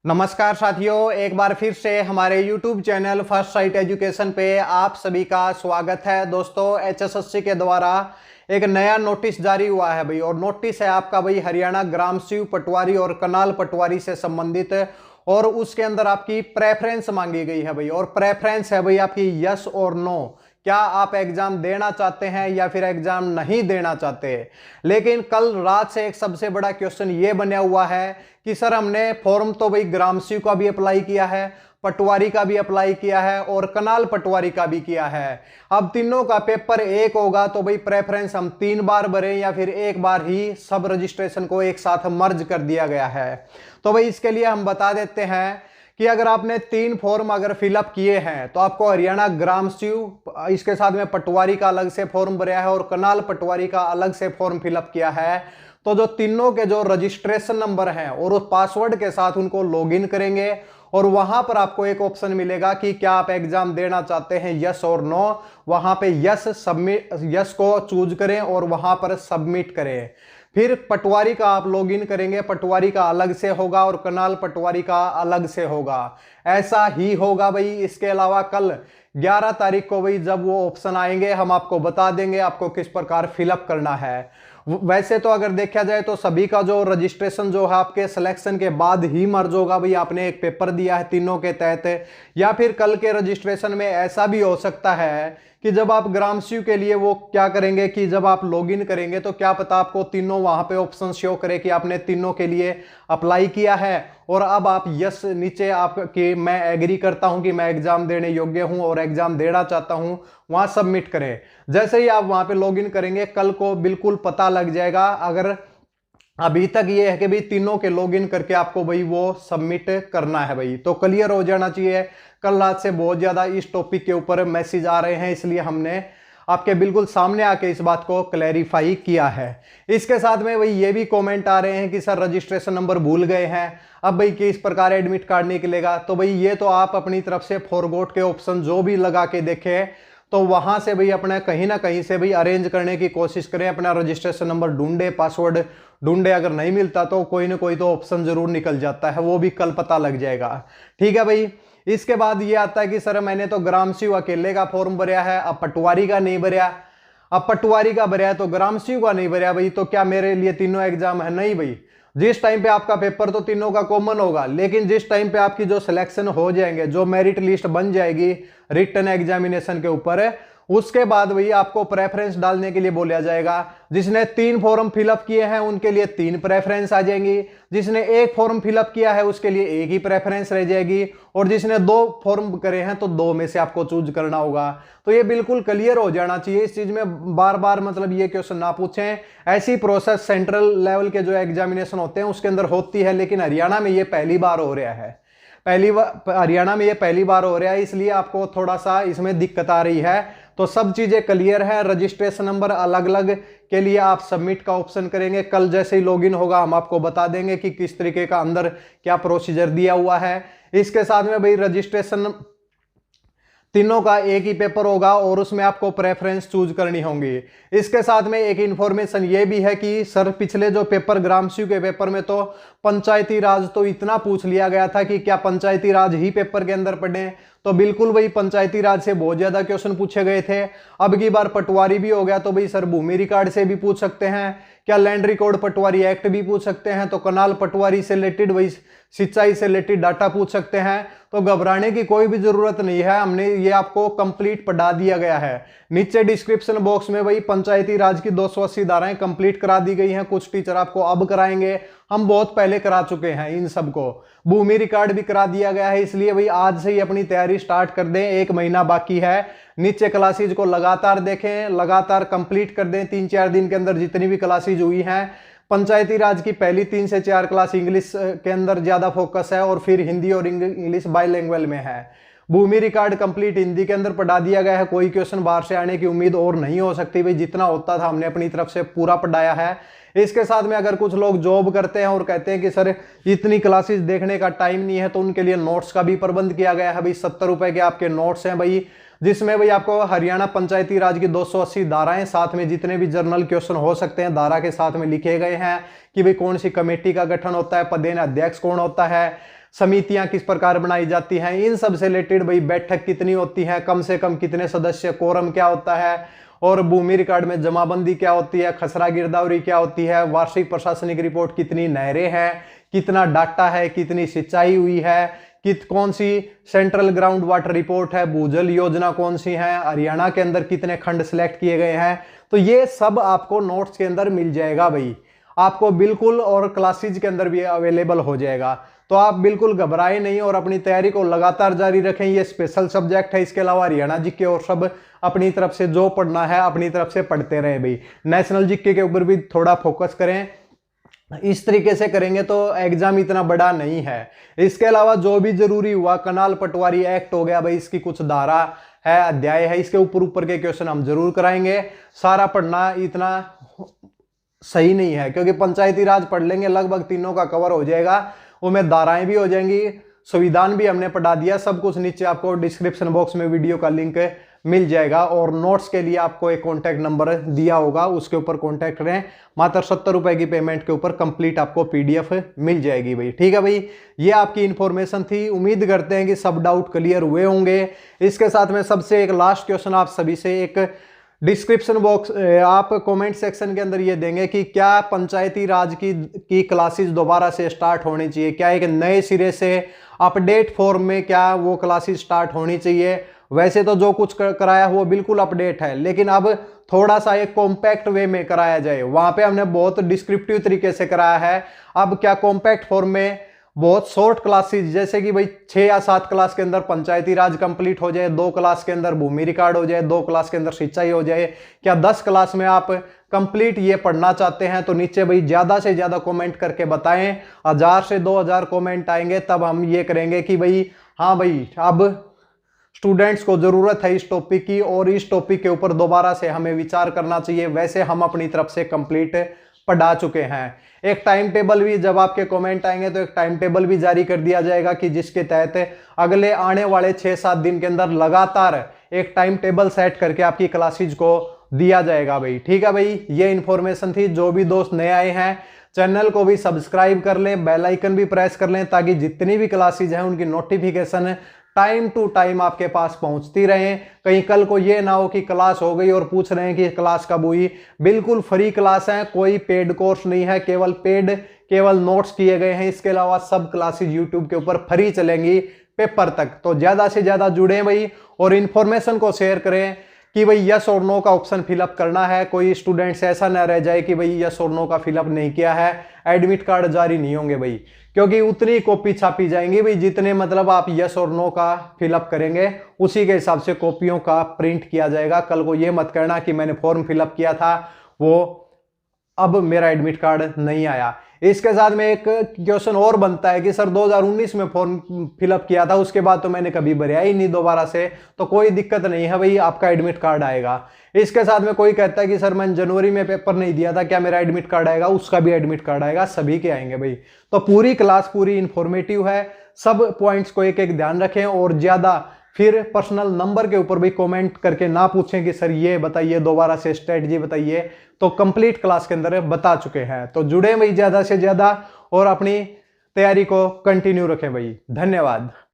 नमस्कार साथियों, एक बार फिर से हमारे YouTube channel first sight education पे आप सभी का स्वागत है। दोस्तों, HSSC के द्वारा एक नया नोटिस जारी हुआ है भाई, और नोटिस है आपका भाई हरियाणा ग्राम शिव पटवारी और कनाल पटवारी से संबंधित, और उसके अंदर आपकी प्रेफरेंस मांगी गई है भाई। और प्रेफरेंस है भाई आपकी यस और नो, क्या आप एग्जाम देना चाहते हैं या फिर एग्जाम नहीं देना चाहते। लेकिन कल रात से एक सबसे बड़ा क्वेश्चन ये बना हुआ है कि सर हमने फॉर्म तो भाई ग्राम शिव का भी अप्लाई किया है, पटवारी का भी अप्लाई किया है और कनाल पटवारी का भी किया है। अब तीनों का पेपर एक होगा तो भाई प्रेफरेंस हम 3 बार भरें या फिर एक बार ही सब रजिस्ट्रेशन को एक साथ मर्ज कर दिया गया है। तो भाई इसके लिए हम बता देते हैं कि अगर आपने 3 फॉर्म अगर फिलअप किए हैं तो आपको हरियाणा ग्राम शिव, इसके साथ में पटवारी का अलग से फॉर्म भरा है और कनाल पटवारी का अलग से फॉर्म फिलअप किया है, तो जो तीनों के जो रजिस्ट्रेशन नंबर हैं और उस पासवर्ड के साथ उनको लॉगिन करेंगे और वहां पर आपको एक ऑप्शन मिलेगा कि क्या आप एग्जाम देना चाहते हैं, यस और नो। वहां पे यस सबमिट, यस को चूज करें और वहां पर सबमिट करें। फिर पटवारी का आप लॉगिन करेंगे, पटवारी का अलग से होगा और कनाल पटवारी का अलग से होगा। ऐसा ही होगा भाई। इसके अलावा कल 11 तारीख को भाई जब वो ऑप्शन आएंगे हम आपको बता देंगे आपको किस प्रकार फिलअप करना है। वैसे तो अगर देखा जाए तो सभी का जो रजिस्ट्रेशन जो है आपके सिलेक्शन के बाद ही मर्ज होगा भाई। आपने एक पेपर दिया है तीनों के तहत, या फिर कल के रजिस्ट्रेशन में ऐसा भी हो सकता है कि जब आप ग्राम शिव के लिए वो क्या करेंगे कि जब आप लॉगिन करेंगे तो क्या पता आपको तीनों वहां पे ऑप्शन शो करे कि आपने तीनों के लिए अप्लाई किया है और अब आप यस नीचे आप कि मैं एग्री करता हूं कि मैं एग्जाम देने योग्य हूं और एग्जाम देना चाहता हूं, वहां सबमिट करें। जैसे ही आप वहां पे लॉगिन करेंगे कल को बिल्कुल पता लग जाएगा। अगर अभी तक ये है कि भाई तीनों के लॉगिन करके आपको भाई वो सबमिट करना है भाई, तो क्लियर हो जाना चाहिए। कल रात से बहुत ज्यादा इस टॉपिक के ऊपर मैसेज आ रहे हैं, इसलिए हमने आपके बिल्कुल सामने आके इस बात को क्लैरिफाई किया है। इसके साथ में भाई ये भी कमेंट आ रहे हैं कि सर रजिस्ट्रेशन नंबर भूल गए हैं, अब भाई किस प्रकार एडमिट कार्ड निकलेगा। तो भाई ये तो आप अपनी तरफ से फॉरगॉट के ऑप्शन जो भी लगा के देखें तो वहां से भाई अपना कहीं ना कहीं से भाई अरेंज करने की कोशिश करें, अपना रजिस्ट्रेशन नंबर ढूंढे, पासवर्ड ढूंढे। अगर नहीं मिलता तो कोई ना कोई तो ऑप्शन जरूर निकल जाता है, वो भी कल पता लग जाएगा। ठीक है भाई। इसके बाद ये आता है कि सर मैंने तो ग्राम शिव अकेले का फॉर्म भरा है, अब पटवारी का नहीं भरा। अब पटवारी का भरा है तो ग्राम शिव का नहीं भरा भाई, तो क्या मेरे लिए तीनों एग्जाम है? नहीं भाई। जिस टाइम पे आपका पेपर तो तीनों का कॉमन होगा, लेकिन जिस टाइम पे आपकी जो सिलेक्शन हो जाएंगे, जो मेरिट लिस्ट बन जाएगी रिटन एग्जामिनेशन के ऊपर, उसके बाद वही आपको प्रेफरेंस डालने के लिए बोला जाएगा। जिसने 3 फॉर्म फिलअप किए हैं उनके लिए 3 प्रेफरेंस आ जाएंगी, जिसने 1 फॉर्म फिलअप किया है उसके लिए 1 ही प्रेफरेंस रह जाएगी, और जिसने 2 फॉर्म करे हैं तो 2 में से आपको चूज करना होगा। तो ये बिल्कुल क्लियर हो जाना चाहिए। इस चीज में बार बार मतलब ये क्वेश्चन ना पूछें। ऐसी प्रोसेस सेंट्रल लेवल के जो एग्जामिनेशन होते हैं उसके अंदर होती है, लेकिन हरियाणा में ये पहली बार हो रहा है। हरियाणा में ये पहली बार हो रहा है, इसलिए आपको थोड़ा सा इसमें दिक्कत आ रही है। तो सब चीजें क्लियर है। रजिस्ट्रेशन नंबर अलग अलग के लिए आप सबमिट का ऑप्शन करेंगे। कल जैसे ही लॉगिन होगा हम आपको बता देंगे कि किस तरीके का अंदर क्या प्रोसीजर दिया हुआ है। इसके साथ में भाई रजिस्ट्रेशन तीनों का एक ही पेपर होगा और उसमें आपको प्रेफरेंस चूज करनी होंगी। इसके साथ में एक इंफॉर्मेशन ये भी है कि सर पिछले जो पेपर ग्राम शिव के पेपर में तो पंचायती राज तो इतना पूछ लिया गया था कि क्या पंचायती राज ही पेपर के अंदर पढ़े, तो बिल्कुल भाई पंचायती राज से बहुत ज्यादा क्वेश्चन पूछे गए थे। अब की बार पटवारी भी हो गया तो भाई सर भूमि रिकॉर्ड से भी पूछ सकते हैं, क्या लैंड रिकॉर्ड पटवारी एक्ट भी पूछ सकते हैं, तो कनाल पटवारी से रिलेटेड वही सिंचाई से रिलेटेड डाटा पूछ सकते हैं। तो घबराने की कोई भी जरूरत नहीं है, हमने ये आपको कंप्लीट पढ़ा दिया गया है। नीचे डिस्क्रिप्शन बॉक्स में भाई पंचायती राज की 280 धाराएं कंप्लीट करा दी गई हैं। कुछ टीचर आपको अब कराएंगे, हम बहुत पहले करा चुके हैं इन सबको। भूमि रिकॉर्ड भी करा दिया गया है, इसलिए भाई आज से ही अपनी तैयारी स्टार्ट कर दें। 1 महीना बाकी है। नीचे क्लासेज को लगातार देखें, लगातार कंप्लीट कर दें। 3-4 दिन के अंदर जितनी भी क्लासेज हुई हैं, पंचायती राज की पहली 3 से 4 क्लास इंग्लिश के अंदर ज्यादा फोकस है और फिर हिंदी और इंग्लिश बाइलिंगुअल में है। भूमि रिकॉर्ड कंप्लीट हिंदी के अंदर पढ़ा दिया गया है। कोई क्वेश्चन बाहर से आने की उम्मीद और नहीं हो सकती भाई, जितना होता था हमने अपनी तरफ से पूरा पढ़ाया है। इसके साथ में अगर कुछ लोग जॉब करते हैं और कहते हैं कि सर इतनी क्लासेस देखने का टाइम नहीं है, तो उनके लिए नोट्स का भी प्रबंध किया गया है भाई। 70 रुपए के आपके नोट्स हैं भाई, जिसमें भाई आपको हरियाणा पंचायती राज की 280 धाराएं, साथ में जितने भी जर्नल क्वेश्चन हो सकते हैं धारा के साथ में लिखे गए हैं कि भाई कौन सी कमेटी का गठन होता है, पदेन अध्यक्ष कौन होता है, समितियां किस प्रकार बनाई जाती हैं, इन सब से रिलेटेड भाई बैठक कितनी होती है, कम से कम कितने सदस्य, कोरम क्या होता है, और भूमि रिकॉर्ड में जमाबंदी क्या होती है, खसरा गिरदावरी क्या होती है, वार्षिक प्रशासनिक रिपोर्ट कितनी नहरें हैं, कितना डाटा है, कितनी सिंचाई हुई है, कौन C central ground water report है, भूजल योजना कौन सी है, हरियाणा के अंदर कितने खंड सिलेक्ट किए गए हैं। तो ये सब आपको नोट्स के अंदर मिल जाएगा भाई, आपको बिल्कुल, और क्लासेज के अंदर भी अवेलेबल हो जाएगा। तो आप बिल्कुल घबराए नहीं और अपनी तैयारी को लगातार जारी रखें। ये स्पेशल सब्जेक्ट है, इसके अलावा हरियाणा जीके और सब अपनी तरफ से जो पढ़ना है अपनी तरफ से पढ़ते रहे भाई। नेशनल जीके के ऊपर भी थोड़ा फोकस करें, इस तरीके से करेंगे तो एग्जाम इतना बड़ा नहीं है। इसके अलावा जो भी जरूरी हुआ, कनाल पटवारी एक्ट हो गया भाई, इसकी कुछ धारा है, अध्याय है, इसके ऊपर के क्वेश्चन हम जरूर कराएंगे। सारा पढ़ना इतना सही नहीं है, क्योंकि पंचायती राज पढ़ लेंगे लगभग तीनों का कवर हो जाएगा, उनमें धाराएं भी हो जाएंगी, संविधान भी हमने पढ़ा दिया, सब कुछ नीचे आपको डिस्क्रिप्शन बॉक्स में वीडियो का लिंक मिल जाएगा। और नोट्स के लिए आपको एक कॉन्टैक्ट नंबर दिया होगा, उसके ऊपर कॉन्टैक्ट करें। मात्र 70 रुपए की पेमेंट के ऊपर कंप्लीट आपको पीडीएफ मिल जाएगी भाई। ठीक है भाई, ये आपकी इंफॉर्मेशन थी। उम्मीद करते हैं कि सब डाउट क्लियर हुए होंगे। इसके साथ में सबसे एक लास्ट क्वेश्चन आप सभी से, एक डिस्क्रिप्शन बॉक्स आप कमेंट सेक्शन के अंदर ये देंगे कि क्या पंचायती राज की क्लासेस दोबारा से स्टार्ट होनी चाहिए, क्या एक नए सिरे से अपडेट फॉर्म में क्या वो क्लासेस स्टार्ट होनी चाहिए। वैसे तो जो कुछ कराया वो बिल्कुल अपडेट है, लेकिन अब थोड़ा सा एक कॉम्पैक्ट वे में कराया जाए। वहां पे हमने बहुत डिस्क्रिप्टिव तरीके से कराया है, अब क्या कॉम्पैक्ट फॉर्म में बहुत शॉर्ट क्लासेस, जैसे कि भाई 6 या 7 क्लास के अंदर पंचायती राज कंप्लीट हो जाए, 2 क्लास के अंदर भूमि रिकॉर्ड हो जाए, 2 क्लास के अंदर सिंचाई हो जाए, क्या 10 क्लास में आप कंप्लीट ये पढ़ना चाहते हैं। तो नीचे भाई ज्यादा से ज्यादा कमेंट करके बताएं, 1000 से 2000 कमेंट आएंगे तब हम ये करेंगे कि भाई हाँ भाई अब स्टूडेंट्स को जरूरत है इस टॉपिक की, और इस टॉपिक के ऊपर दोबारा से हमें विचार करना चाहिए। वैसे हम अपनी तरफ से कंप्लीट पढ़ा चुके हैं। एक टाइम टेबल भी, जब आपके कमेंट आएंगे तो एक टाइम टेबल भी जारी कर दिया जाएगा कि जिसके तहत अगले आने वाले 6-7 दिन के अंदर लगातार एक टाइम टेबल सेट करके आपकी क्लासेज को दिया जाएगा भाई। ठीक है भाई, ये इंफॉर्मेशन थी। जो भी दोस्त नए आए हैं चैनल को भी सब्सक्राइब कर लें, बेल आइकन भी प्रेस कर लें, ताकि जितनी भी क्लासेज हैं उनकी नोटिफिकेशन टाइम टू टाइम आपके पास पहुंचती रहे। कहीं कल को ये ना हो कि क्लास हो गई और पूछ रहे हैं कि क्लास कब हुई। बिल्कुल फ्री क्लास है, कोई पेड कोर्स नहीं है, केवल नोट्स किए गए हैं। इसके अलावा सब क्लासेज यूट्यूब के ऊपर फ्री चलेंगी पेपर तक। तो ज्यादा से ज्यादा जुड़े भाई और इन्फॉर्मेशन को शेयर करें कि भाई यस और नो का ऑप्शन फिलअप करना है। कोई स्टूडेंट्स ऐसा ना रह जाए कि भाई यस और नो का फिलअप नहीं किया है, एडमिट कार्ड जारी नहीं होंगे भाई, क्योंकि उतनी कॉपी छापी जाएंगी भाई जितने मतलब आप यस और नो का फिलअप करेंगे, उसी के हिसाब से कॉपियों का प्रिंट किया जाएगा। कल को ये मत करना कि मैंने फॉर्म फिलअप किया था, वो अब मेरा एडमिट कार्ड नहीं आया। इसके साथ में एक क्वेश्चन और बनता है कि सर 2019 में फॉर्म फिलअप किया था, उसके बाद तो मैंने कभी भरा ही नहीं दोबारा से। तो कोई दिक्कत नहीं है भाई, आपका एडमिट कार्ड आएगा। इसके साथ में कोई कहता है कि सर मैंने जनवरी में पेपर नहीं दिया था, क्या मेरा एडमिट कार्ड आएगा? उसका भी एडमिट कार्ड आएगा, सभी के आएंगे भाई। तो पूरी क्लास पूरी इंफॉर्मेटिव है, सब पॉइंट्स को एक एक ध्यान रखें। और ज्यादा फिर पर्सनल नंबर के ऊपर भी कमेंट करके ना पूछें कि सर ये बताइए, दोबारा से स्ट्रेटजी बताइए, तो कंप्लीट क्लास के अंदर बता चुके हैं। तो जुड़े भाई ज्यादा से ज्यादा और अपनी तैयारी को कंटिन्यू रखें भाई। धन्यवाद।